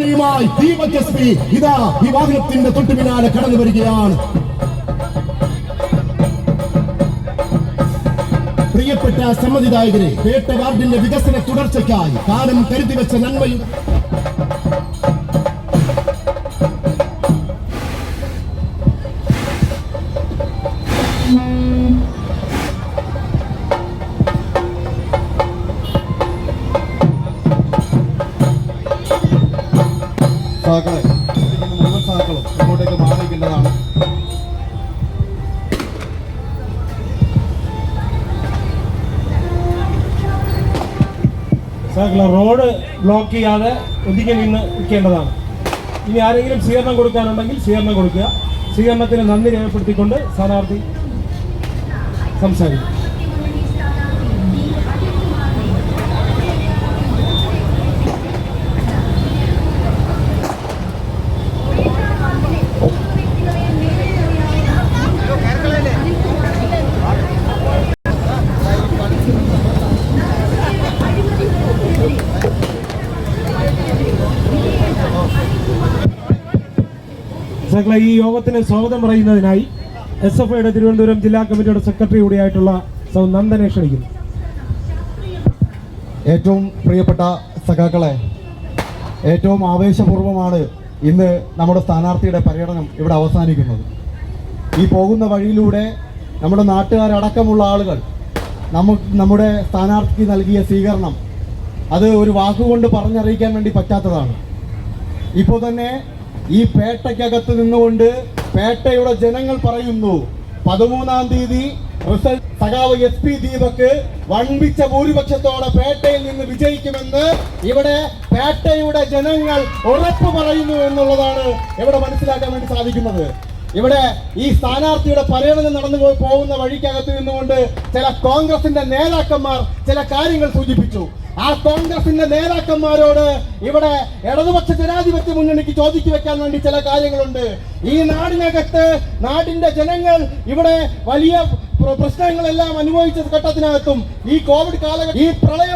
സേനയുമായി Deepak SP ഇതാ ഈ വാഹനത്തിന്റെ തൊട്ടു പിന്നാലെ കടന്നു വരികയാണ്. പ്രിയപ്പെട്ട സമ്മതിദായകരെ, പേട്ട വാർഡിന്റെ വികസന തുടർച്ചയ്ക്കായി കാലം കരുതി വെച്ച നന്മയും മുഴുവൻ സഹാക്കളും ഇങ്ങോട്ടേക്ക് മാറിയിരിക്കേണ്ടതാണ്. റോഡ് ബ്ലോക്ക് ചെയ്യാതെ ഒതുങ്ങി നിന്ന് നിൽക്കേണ്ടതാണ്. ഇനി ആരെങ്കിലും സ്വീകരണം കൊടുക്കാനുണ്ടെങ്കിൽ സ്വീകരണം കൊടുക്കുക. സ്വീകരണത്തിന് നന്ദി രേഖപ്പെടുത്തിക്കൊണ്ട് സ്ഥാനാർത്ഥി സംസാരിക്കും. ഈ യോഗത്തിന് സ്വാഗതം പറയുന്നതിനായി SFIയുടെ തിരുവനന്തപുരം ജില്ലാ കമ്മിറ്റിയുടെ സെക്രട്ടറി കൂടിയായിട്ടുള്ള നന്ദനെ ക്ഷണിക്കുന്നു. ഏറ്റവും പ്രിയപ്പെട്ട സഖാക്കളെ, ഏറ്റവും ആവേശപൂർവമാണ് ഇന്ന് നമ്മുടെ സ്ഥാനാർത്ഥിയുടെ പര്യടനം ഇവിടെ അവസാനിക്കുന്നത്. ഈ പോകുന്ന വഴിയിലൂടെ നമ്മുടെ നാട്ടുകാരടക്കമുള്ള ആളുകൾ നമ്മുടെ സ്ഥാനാർത്ഥിക്ക് നൽകിയ സ്വീകരണം അത് ഒരു വാക്കുകൊണ്ട് പറഞ്ഞറിയിക്കാൻ വേണ്ടി പറ്റാത്തതാണ്. ഇപ്പോൾ തന്നെ ഈ പേട്ടയ്ക്കകത്ത് നിന്നുകൊണ്ട് പേട്ടയുടെ ജനങ്ങൾ പറയുന്നു, 13-ാം തീയതി റിസൾട്ട് സഖാവ് SP ദീപക് വൻപിച്ച ഭൂരിപക്ഷത്തോടെ പേട്ടയിൽ നിന്ന് വിജയിക്കുമെന്ന് ഇവിടെ പേട്ടയുടെ ജനങ്ങൾ ഉറപ്പ് പറയുന്നു എന്നുള്ളതാണ് ഇവിടെ മനസ്സിലാക്കാൻ വേണ്ടി സാധിക്കുന്നത്. ഇവിടെ ഈ സ്ഥാനാർത്ഥിയുടെ പര്യടനം നടന്നു പോകുന്ന വഴിക്കകത്ത് നിന്നുകൊണ്ട് ചില കോൺഗ്രസിന്റെ നേതാക്കന്മാർ ചില കാര്യങ്ങൾ സൂചിപ്പിച്ചു. ആ കോൺഗ്രസിന്റെ നേതാക്കന്മാരോട് ഇവിടെ ഇടതുപക്ഷ ജനാധിപത്യ മുന്നണിക്ക് ചോദിച്ചു വെക്കാൻ വേണ്ടി ചില കാര്യങ്ങളുണ്ട്. ഈ നാടിനകത്ത് നാടിന്റെ ജനങ്ങൾ ഇവിടെ വലിയ പ്രശ്നങ്ങളെല്ലാം അനുഭവിച്ച ഘട്ടത്തിനകത്തും ഈ കോവിഡ് കാലഘട്ടം ഈ പ്രളയം